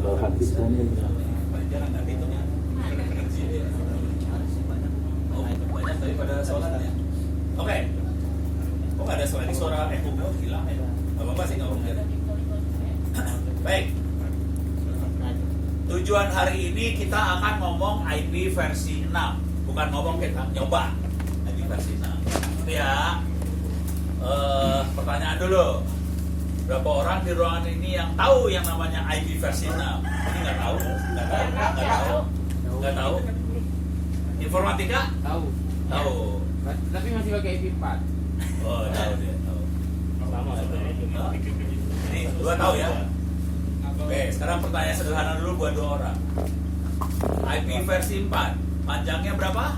Jarang nggak hitungnya. Oh, banyak daripada soalnya. Oke. Kok nggak ada suara ini? Suara echo gue hilang ya? Gak apa-apa sih ngomong gitu. Baik. Tujuan hari ini kita akan ngomong IP versi 6. Bukan ngomong, kita nyoba IP versi 6. Itu ya. Pertanyaan dulu. Berapa orang di ruangan ini yang tahu yang namanya IP versi 6? Ini nggak tahu? Nggak tahu? Informatika? Tahu. Tahu. Tapi masih pakai IP 4. Oh, tahu dia, tahu. Sama sebenarnya. Ini dua tahu ya. Oke, sekarang pertanyaan sederhana dulu buat dua orang. IP versi 4, panjangnya berapa?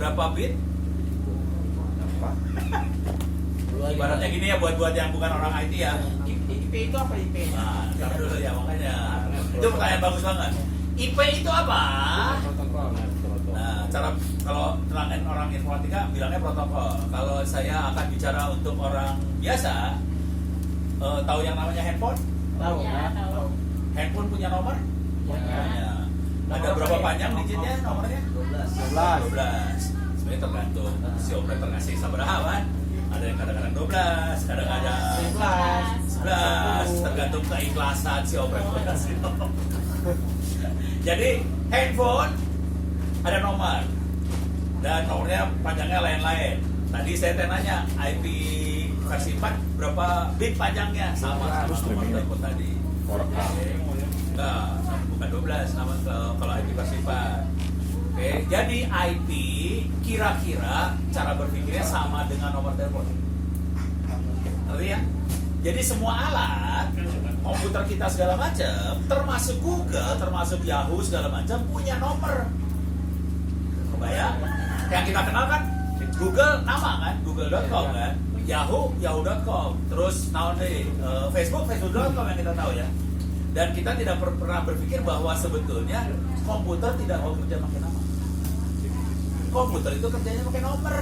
Berapa bit? Ibaratnya gini ya, buat yang bukan orang IT ya. IP itu apa IP? Nah, ntar dulu ya, makanya. Itu pertanyaan bagus banget. IP itu apa? Protokol. Nah, cara kalau terangin orang informatika bilangnya protokol. Kalau saya akan bicara untuk orang biasa, tahu yang namanya handphone? Tahu. Ya, tahu. Handphone punya nomor? Ya. Ada berapa panjang digitnya nomornya? 12. Sebenarnya tergantung si operator ngasih sabaraha kan. Ada yang kadang-kadang 12, kadang ada 11, tergantung keikhlasan si operator ngasih. Jadi handphone ada nomor dan nomornya panjangnya lain-lain. Tadi saya tanya IP versi 4 berapa bit panjangnya, sama nomor telepon tadi. Enggak, bukan 12 nama kalau IP versi 4. Oke, jadi IP kira-kira cara berpikirnya sama dengan nomor telepon. Ngerti ya? Jadi semua alat, komputer kita segala macam, termasuk Google, termasuk Yahoo segala macam punya nomor. Kebayang? Yang kita kenal kan Google nama kan, google.com kan, yahoo.com, terus Facebook.com yang kita tahu ya. Dan kita tidak pernah berpikir bahwa sebetulnya komputer tidak mau kerja pakai nama. Komputer itu kerjanya pakai nomor.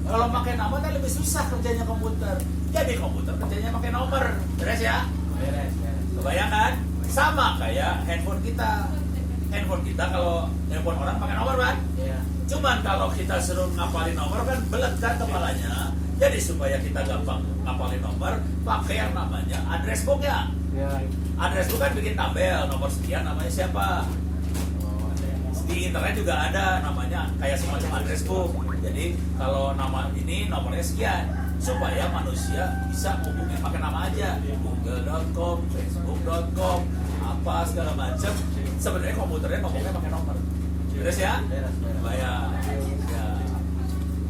Kalau pakai nama kan lebih susah kerjanya komputer. Jadi komputer kerjanya pakai nomor. Beres ya? Beres. Kebayang kan? Sama kayak handphone kita. Handphone kita kalau handphone orang pakai nomor kan? Iya. Cuman kalau kita suruh ngapalin nomor kan belet kan kepalanya. Jadi supaya kita gampang ngapalin nomor, pakai yang namanya address book ya. Iya. Address book kan bikin tabel, nomor sekian namanya siapa. Di internet juga ada namanya kayak semacam address book. Jadi kalau nama ini nomornya sekian, supaya manusia bisa hubungin pakai nama aja, google.com, facebook.com, apa segala macam. Sebenarnya komputernya ngomongnya pakai nomor. Beres ya? Bayang. Ya.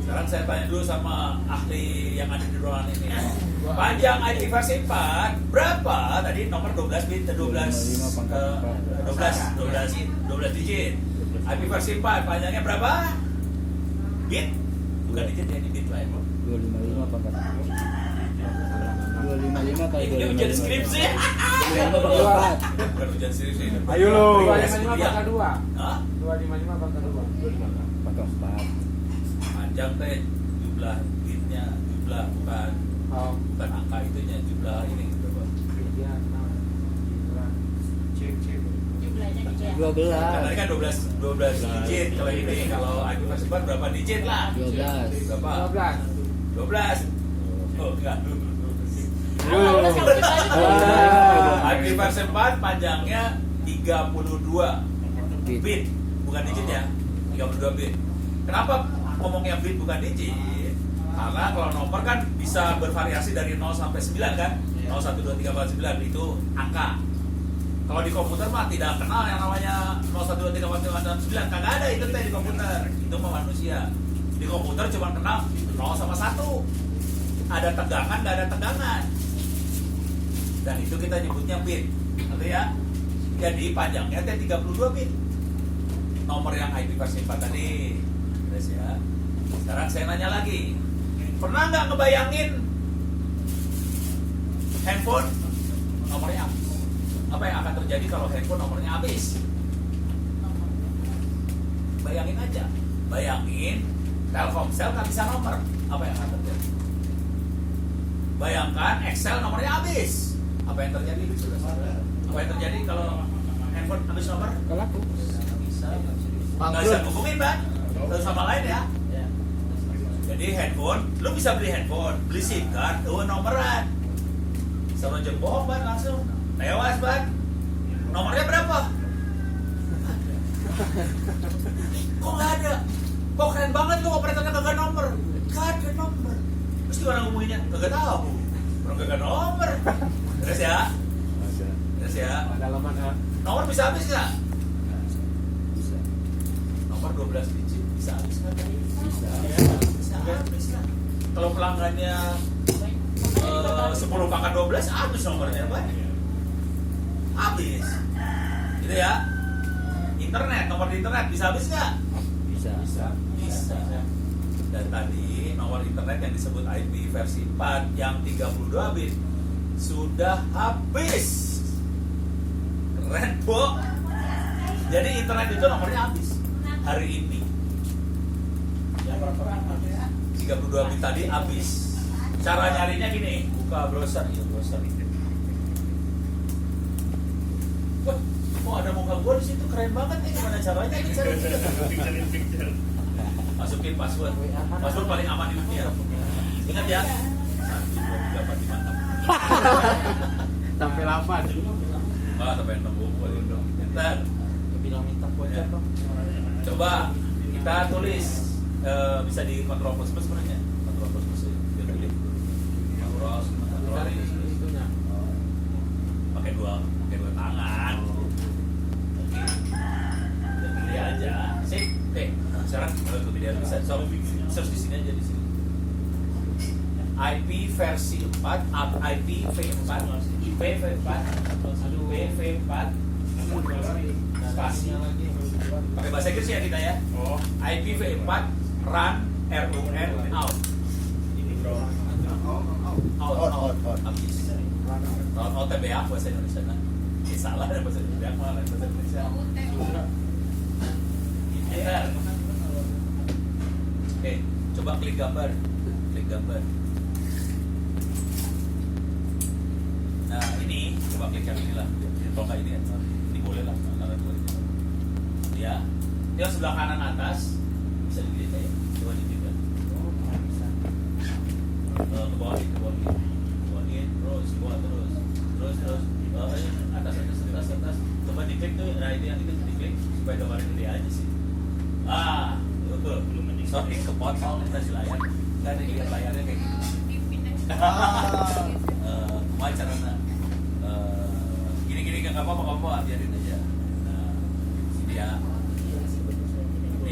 Sekarang saya tanya dulu sama ahli yang ada di ruangan ini. Panjang IP versi 4 berapa? Tadi nomor 12 bit, 12 digit. IP versi 4 panjangnya berapa? Bit? Bukan digit ya, ini bit lah ya. 255 apa enggak? 255 kali Ini ujian skripsi. 255 Bukan ujian skripsi. Ayo lo. Privasi 255 kuliah. pangkat 2. Hah? 255 pangkat 2. 4. Panjang teh jumlah bitnya, jumlah bukan Oh. angka itunya, jumlah ini berapa? 3 6 cek. Jumlahnya gitu ya. 12. Tadi kan 12 digit. Kalau ini kalau IP versi 4 berapa digit lah? 12. Berapa? 12. 12. Oh, enggak dulu. IP versi 4 panjangnya 32 bit, bukan digit ya. 32 bit. Kenapa ngomongnya bit bukan digit? Karena kalau nomor kan bisa bervariasi dari 0 sampai 9 kan? 0, 1, 2, 3, 4, 9 itu angka. Kalau di komputer mah tidak kenal yang namanya 0, 1, 2, 3, 4, 5, 6, 9. Kagak ada itu teh di komputer. Itu mah manusia. Di komputer cuma kenal 0 sama 1. Ada tegangan, nggak ada tegangan. Dan itu kita nyebutnya bit. Ngerti ya? Jadi panjangnya teh 32 bit. Nomor yang IP versi 4 tadi. Terus ya. Sekarang saya nanya lagi. Pernah nggak ngebayangin handphone nomornya habis? Apa yang akan terjadi kalau handphone nomornya habis? Bayangin aja. Bayangin Telkomsel nggak bisa nomor. Apa yang akan terjadi? Bayangkan Excel nomornya habis. Apa yang terjadi? Apa yang terjadi kalau handphone habis nomor? Kalau aku Nggak bisa hubungin, Bang. Satu sama lain ya. Jadi handphone, lu bisa beli handphone, beli SIM card, nomoran. Sama jempol, Bang, langsung. Tewas, Bang. Nomornya berapa? Kok nggak ada? Kok keren banget lu operatornya kagak nomor? Kagak nomor. Terus gimana ngomonginnya? Kagak tahu. Orang kagak nomor. Terus ya? Terus ya? Dalaman ya. Nomor bisa habis nggak? bisa. Nomor 12 digit bisa habis nggak? Bisa habis lah. Kalau pelanggannya 10 pangkat 12 habis nomornya, Pak. Habis. Gitu ya. Internet, nomor di internet bisa habis nggak? Bisa. Bisa. Dan tadi nomor internet yang disebut IP versi 4 yang 32 bit sudah habis. Keren, Bu. Jadi internet itu nomornya habis hari ini. 32 bit tadi habis. Cara nyarinya gini, buka browser, ya browser. Wah, kok ada muka gua di situ, keren banget nih. Gimana caranya nih cari? Masukin password. Password paling aman di dunia. Ingat ya. 1, 2, 3, 4, 5, 6. Sampai 8. Sampai 6 boleh dong. Bentar. Bilang minta voucher dong. Coba kita tulis bisa di kontrol plus sebenarnya. Kontrol plus dia pilih. Kontrol Cari itunya. pakai dua tangan. Oke. Dan pilih aja. Sip. Oke. Sekarang kalau ke video bisa search di sini aja di sini. IP versi 4, IP V4, IP V4, V4, spasi. Pakai bahasa Inggris ya kita ya. IP V4 run RUN out. Out. Habis. Out TBA bahasa Indonesia kan. Salah ya bahasa Indonesia malah bahasa Indonesia. Bentar. Oke, coba klik gambar. Nah, ini coba klik yang ini lah. Kalau nggak ini boleh lah. Ya, yang sebelah kanan atas bisa dilihat ya. Coba dilihat. Ke bawah, terus atas. Coba diklik tuh. Nah, ini yang itu diklik supaya gambarnya gede aja sih. Betul. Sorry, kepotong kita di layar. Nggak ada lihat layarnya kayak gitu. Cuma caranya gini nggak apa-apa, biarin aja. Nah, ini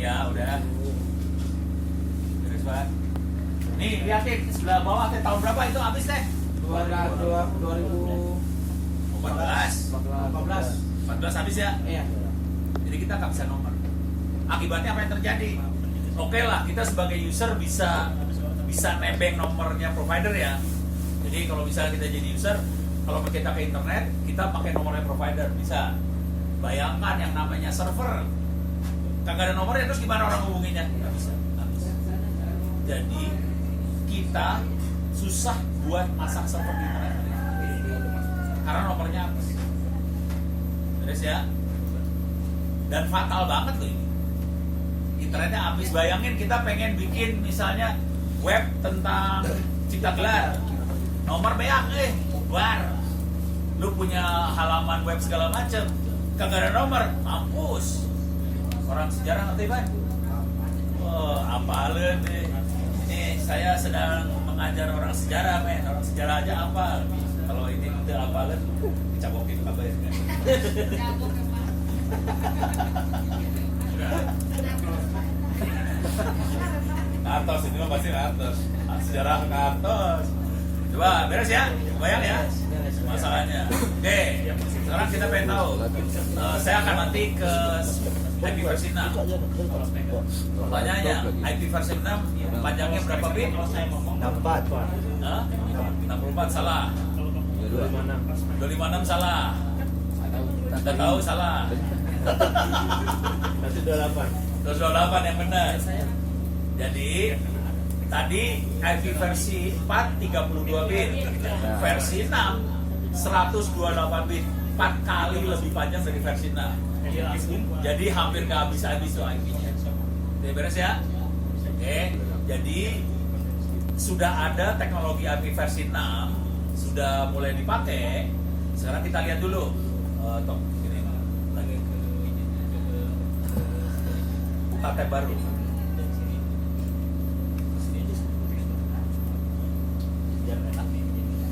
ya, udah. Beres banget. Nih, lihatin sebelah bawah tahun berapa itu habis teh? 14 habis ya? Iya. Jadi kita nggak bisa nomor. Akibatnya apa yang terjadi? Oke lah, kita sebagai user bisa nebeng nomornya provider ya. Jadi kalau misalnya kita jadi user, kalau kita ke internet, kita pakai nomornya provider bisa. Bayangkan yang namanya server, kagak ada nomornya, terus gimana orang hubunginya? Nggak bisa. Jadi kita susah buat masak server di internet karena nomornya habis. Terus ya, dan fatal banget loh ini. Internetnya habis. Bayangin kita pengen bikin misalnya web tentang cipta gelar, nomor beak bubar. Lu punya halaman web segala macem, kagak ada nomor, mampus. Orang sejarah ngerti kan? Apalin nih. Ini saya sedang mengajar orang sejarah, men. Orang sejarah aja apa? Kalau ini udah apalin, dicabokin kabarnya. Ngatos ini mah pasti ngatos. Sejarah ngatos. Coba beres ya, bayang ya masalahnya. Oke, sekarang kita pengen tahu. Saya akan nanti ke IP versi 6. Pertanyaannya, IP versi 6 panjangnya berapa bit? 64 salah. 256 salah. Anda tahu salah. Nanti 228 yang benar. Jadi tadi IP versi 4 32 bit, versi 6 128 bit, 4 kali lebih panjang dari versi 6. Jadi hampir nggak habis-habis tuh IP-nya. Oke, beres ya? Oke, jadi sudah ada teknologi IP versi 6, sudah mulai dipakai. Sekarang kita lihat dulu. Tok, ini lagi buka tab baru.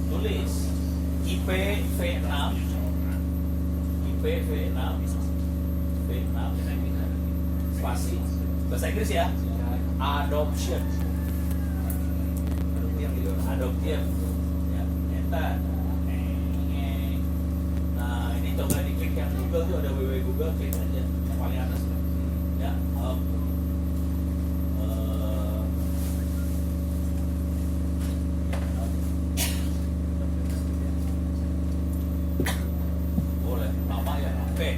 Tulis IPv6 V6 spasi bahasa Inggris ya, adoption ya, enter. Nah ini coba diklik yang Google tuh, ada www Google, klik aja yang paling atas ya. Boleh lama ya. Oke,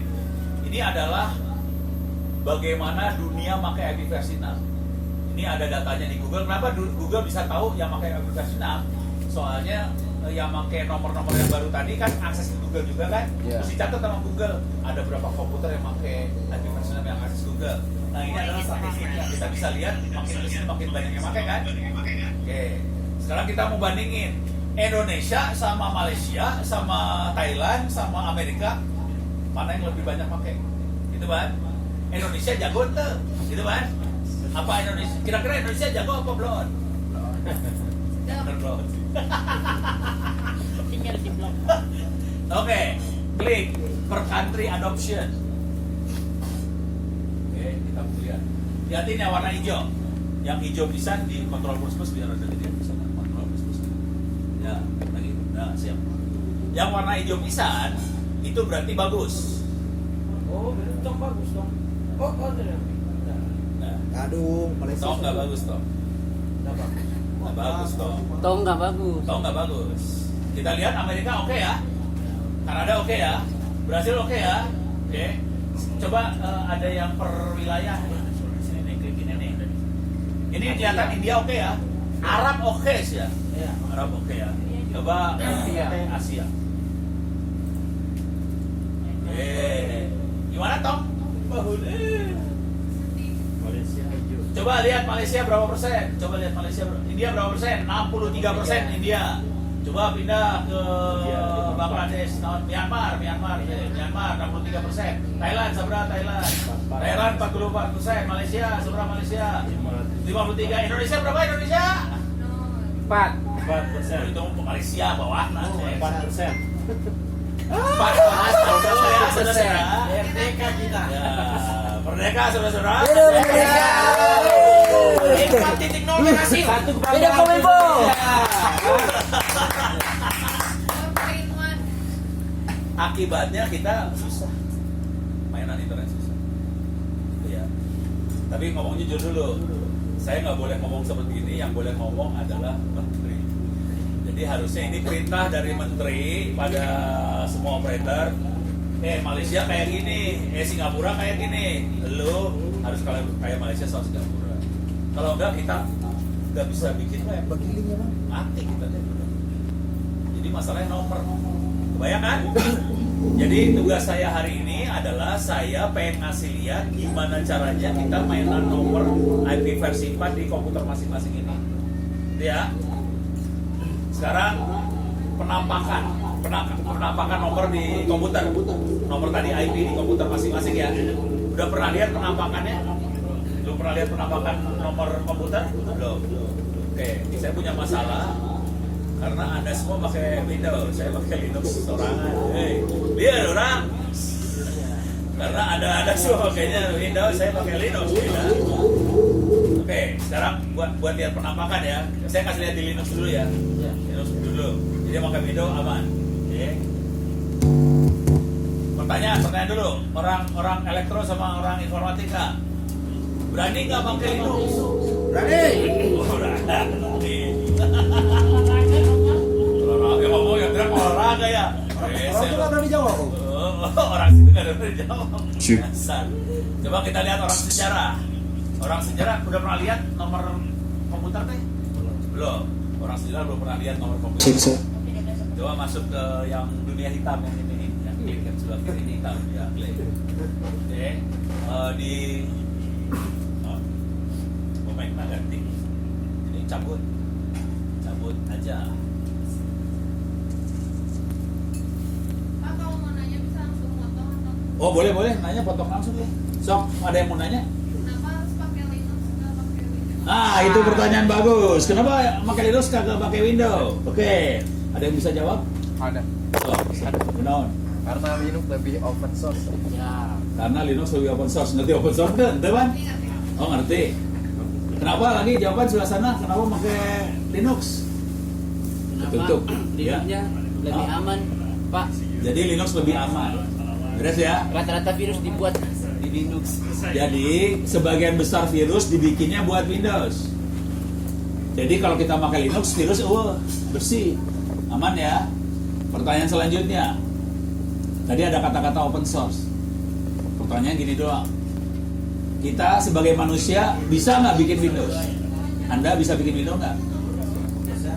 ini adalah bagaimana dunia pakai IP versi 6. Ini ada datanya di Google. Kenapa Google bisa tahu yang pakai IP versi 6? Soalnya yang pakai nomor-nomor yang baru tadi kan akses ke Google juga kan? Yeah. Terus dicatat sama Google. Ada berapa komputer yang pakai IP versi 6 yang akses Google. Nah ini adalah statistiknya. Kita bisa lihat makin kesini makin banyak yang pakai kan? Oke. Sekarang kita mau bandingin Indonesia sama Malaysia sama Thailand sama Amerika, mana yang lebih banyak pakai? Gitu kan? Indonesia jago tuh, gitu kan? Apa Indonesia? Kira-kira Indonesia jago apa belum? Belum. Tinggal di blog. Oke, klik per country adoption. Oke, kita lihat. Lihatin yang warna hijau. Yang hijau pisan di kontrol plus biar ada di sana. Kontrol plus. Ya, lagi. Nah, siap. Yang warna hijau pisan itu berarti bagus. Oh, berarti bagus dong. Oh, ada. Nah, Aduh, Malaysia. toh nggak bagus toh. Nggak bagus toh. Toh nggak bagus. Toh nggak bagus. Kita lihat Amerika oke ya. Kanada oke ya. Brasil oke ya. Oke. Coba ada yang per wilayah. Sini nih, klik ini nih. Ini kelihatan India oke ya. Arab oke sih ya. Iya. Arab oke ya. Coba Asia. Gimana Tom? Malaysia hijau. Coba lihat Malaysia berapa persen? Coba lihat Malaysia India berapa persen? 63% India. Coba pindah ke Bangladesh, Myanmar 63%. Thailand seberapa Thailand? Thailand 44%. Malaysia seberapa Malaysia? 53. Indonesia berapa Indonesia? 4%. Itu Malaysia bawahna. 4%. 4% ya saudara. Merdeka kita. Ya, merdeka saudara-saudara. Empat titik nol kasih. Satu kepada Beda Kominfo. Akibatnya kita susah, mainan internet susah. Ya. Tapi ngomong jujur dulu, saya nggak boleh ngomong seperti ini. Yang boleh ngomong adalah menteri. Jadi harusnya ini perintah dari menteri pada semua operator. Malaysia kayak gini, Singapura kayak gini. Lo harus kayak Malaysia sama Singapura. Kalau enggak kita nggak bisa bikin kayak Begini bang. mati kita deh. Jadi masalahnya nomor. Kebayangkan? Jadi tugas saya hari ini adalah saya pengen ngasih lihat gimana caranya kita mainan nomor IP versi 4 di komputer masing-masing ini. Ya. Sekarang penampakan nomor di komputer. Nomor tadi IP di komputer masing-masing ya. Udah pernah lihat penampakannya? Belum pernah lihat penampakan nomor komputer? Belum. Oke, saya punya masalah karena Anda semua pakai Windows, saya pakai Linux sorangan. Lihat orang. Karena ada semua pakainya Windows, saya pakai Linux. Oke, sekarang buat lihat penampakan ya. Saya kasih lihat di Linux dulu ya. Linux dulu. Jadi pakai Windows aman. Oke. Pertanyaan dulu. Orang elektro sama orang informatika. Berani nggak pakai Linux? Berani. Olahraga ngomong yang bilang olahraga ya. Orang itu nggak berani jawab. Orang situ nggak ada yang jawab. Dasar. Coba kita lihat orang sejarah. Orang sejarah udah pernah lihat nomor komputer teh? Belum. Orang sejarah belum pernah lihat nomor komputer. Coba masuk ke yang dunia hitam yang ini, yang klik yang sebelah kiri ini hitam, ya klik. Oke, di pemain ganti. Ini cabut aja. Pak, kalau mau nanya bisa langsung potong atau Oh boleh, nanya potong langsung ya. Sok, ada yang mau nanya? kenapa harus pakai Linux nggak pakai Windows? Ah, itu pertanyaan bagus. Kenapa pakai Linux kagak pakai Windows? Oke, ada yang bisa jawab? Ada. Oh, Gunawan. Karena Linux lebih open source. Ya. Karena Linux lebih open source. Ngerti open source tuh, Ban? Oh, ngerti. Kenapa lagi jawaban sebelah sana? Kenapa pakai Linux? Tutup. Ya. Linuxnya lebih Ah. aman, Pak. Jadi Linux lebih aman. Beres ya? Rata-rata virus dibuat di Linux. Jadi sebagian besar virus dibikinnya buat Windows. Jadi kalau kita pakai Linux, virus bersih, aman ya. Pertanyaan selanjutnya, tadi ada kata-kata open source. Pertanyaan gini doang. Kita sebagai manusia bisa nggak bikin Windows? Anda bisa bikin Windows nggak? Bisa.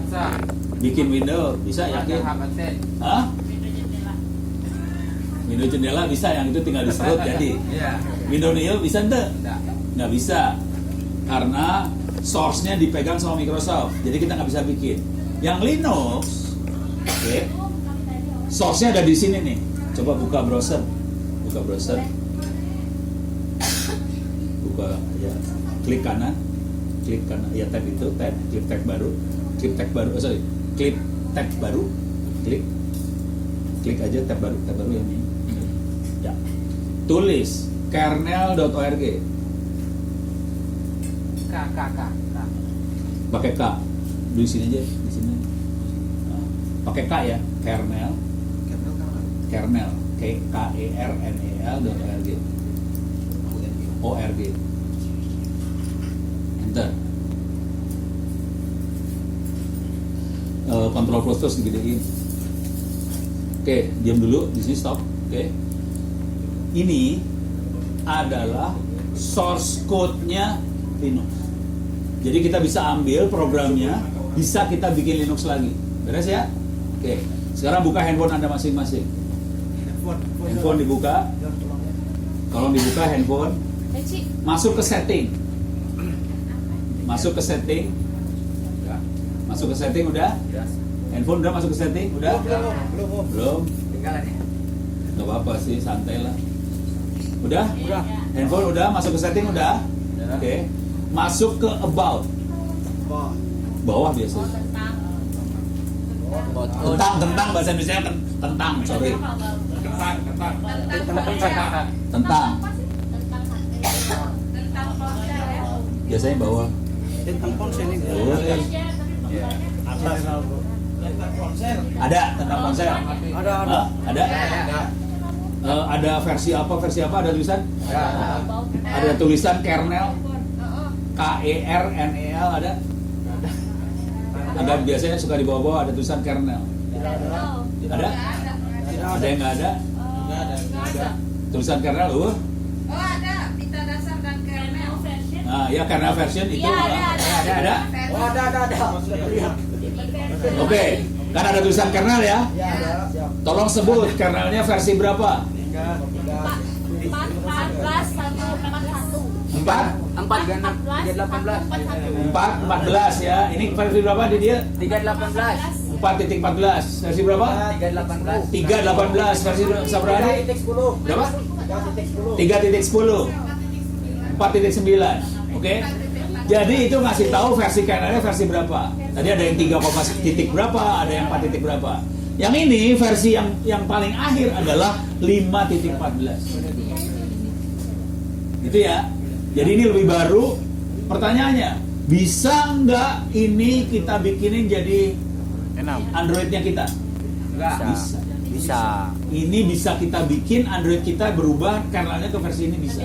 Bikin Windows bisa, yakin? Hah? Windows jendela bisa, yang itu tinggal diserut jadi. Iya. Windows Neo bisa enggak? Enggak. Nggak bisa, karena source-nya dipegang sama Microsoft, jadi kita nggak bisa bikin. Yang Linux, oke, source-nya ada di sini nih. Coba buka browser, buka ya, klik kanan, ya tab itu, klik tab baru, klik aja tab baru yang ini. Ya, tulis kernel.org. K. Pakai K. Di sini aja, di sini. Nah, pakai K ya, kernel, KERNEL.org. Enter. Control plus terus digedein. Oke, diam dulu, di sini stop. Oke. Ini adalah source code-nya Linux. Jadi kita bisa ambil programnya, bisa kita bikin Linux lagi. Beres ya? Oke. Sekarang buka handphone Anda masing-masing. Handphone dibuka. Tolong dibuka handphone. Masuk ke setting. Masuk ke setting. Udah? Handphone udah masuk ke setting? Udah? Belum. Tinggalan ya. Gak apa-apa sih, santai lah. Udah? Handphone udah masuk ke setting udah? Oke. Masuk ke about. Bawah biasanya. Tentang bahasa Indonesia tentang, sorry. Tentang. Biasanya bawah. Tentang konsen ini. Ada tentang konser. Ada. Hah? Ada? Ada versi apa? Ada tulisan? Ada tulisan kernel. KERNEL ada? Ada biasanya suka di bawah-bawah ada tulisan kernel. Ada? Ada yang nggak ada? Tulisan kernel, Oh ada, pita dasar dan kernel version. Nah, ya kernel version itu. Iya, ada. Ada? Oh, ada. Lihat. Oke, kan ada tulisan kernel ya? Ya, ada. Siap. Tolong sebut kernelnya versi berapa? 14 sampai 41. 4.14 ya. Ini versi berapa di dia? 318. 4.14. Versi berapa? 318. 3.18. Versi berapa? 3.10. Berapa? 3.10. 3.10. 4.9. Oke. Jadi itu ngasih tahu versi kernelnya versi berapa. Tadi ada yang 3, titik berapa, ada yang 4 titik berapa. Yang ini versi yang paling akhir adalah 5.14. Gitu ya. Jadi ini lebih baru. Pertanyaannya, bisa nggak ini kita bikinin jadi Androidnya kita? Enggak. Bisa. Ini bisa kita bikin Android kita berubah kernelnya ke versi ini bisa.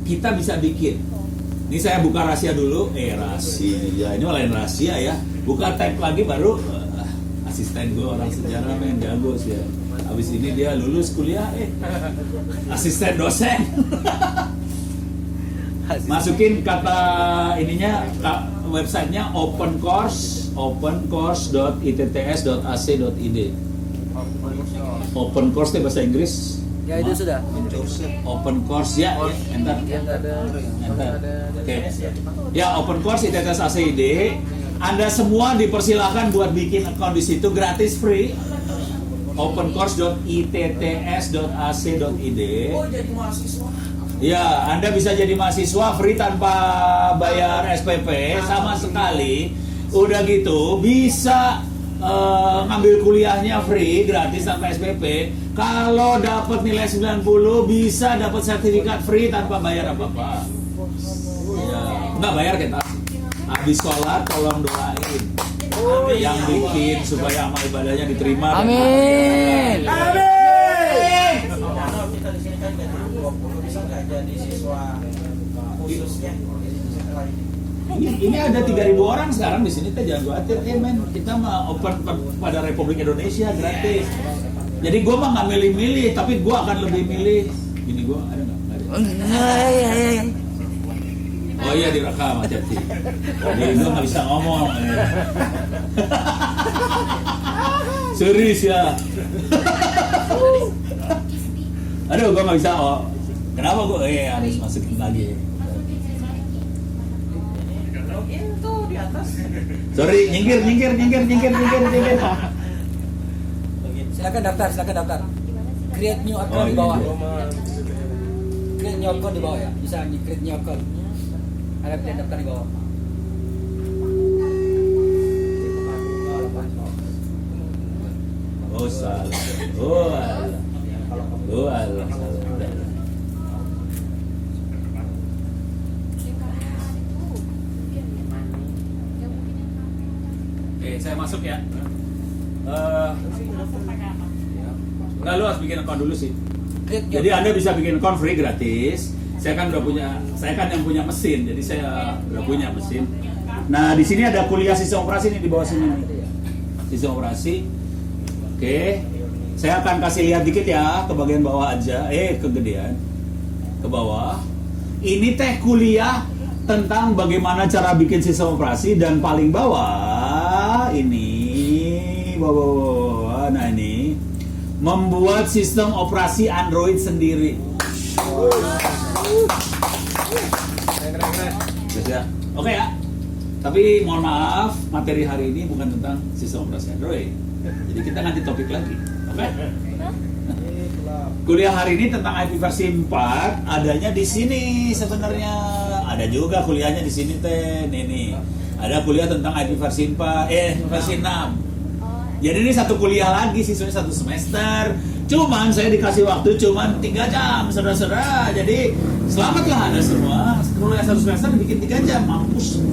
Kita bisa bikin. Ini saya buka rahasia dulu. Rahasia. Ini lain rahasia ya. Buka tab lagi baru. Asisten gue orang sejarah main jago sih ya. Habis ini dia lulus kuliah. Asisten dosen. Masukin kata ininya websitenya open course opencourse.itts.ac.id. Open course itu bahasa Inggris. Ya itu sudah. Open course ya, enter. Yang ada. Oke. Ya, open course ITTS.AC.id. Anda semua dipersilakan buat bikin account di situ gratis free. opencourse.itts.ac.id. Oh, jadi mahasiswa. Ya, Anda bisa jadi mahasiswa free tanpa bayar SPP sama sekali. Udah gitu, bisa ngambil kuliahnya free, gratis tanpa SPP. Kalau dapat nilai 90, bisa dapat sertifikat free tanpa bayar apa-apa. Ya, nggak bayar kita. Habis sholat, tolong doain. Yang bikin supaya amal ibadahnya diterima. Amin. Kalau kita di sini kan jadi 20 bisa nggak jadi siswa khususnya setelah ini. Ini ada 3.000 orang sekarang di sini, jangan khawatir, men. Kita mah open pada Republik Indonesia gratis. Jadi gue mah nggak milih-milih, tapi gue akan lebih milih. Ini gue ada nggak? Ada. Oh iya direkam hati-hati. Jadi gue nggak bisa ngomong. Serius ya. Aduh, gue nggak bisa. Oh. Kenapa gue? Harus masukin lagi. Itu di atas. Sorry, nyingkir. Silakan daftar. Create new account di bawah. Create new account di bawah ya. Bisa create new account. Ada pilihan daftar di bawah. Oh salah. Oh alah. Salah. Oke, saya masuk ya. Nggak, lu harus bikin account dulu sih. Jadi Anda bisa bikin account free gratis. Saya kan yang punya mesin, jadi saya udah punya mesin. Nah, di sini ada kuliah sistem operasi nih di bawah sini nih. Sistem operasi. Oke. Saya akan kasih lihat dikit ya ke bagian bawah aja. Kegedean. Ke bawah. Ini teh kuliah tentang bagaimana cara bikin sistem operasi, dan paling bawah ini bawah. Nah, ini membuat sistem operasi Android sendiri. Ya. Oke ya. Tapi mohon maaf, materi hari ini bukan tentang sistem operasi Android. Jadi kita ganti topik lagi. Oke? Kuliah hari ini tentang IP versi 4 adanya di sini sebenarnya. Ada juga kuliahnya di sini teh. Nih. Ada kuliah tentang IP versi 4, versi 6. Jadi ini satu kuliah lagi, siswanya 1 semester. Cuman saya dikasih waktu cuman 3 jam, saudara-saudara. Jadi selamatlah Anda semua. Kuliah 1 semester bikin 3 jam, mampus.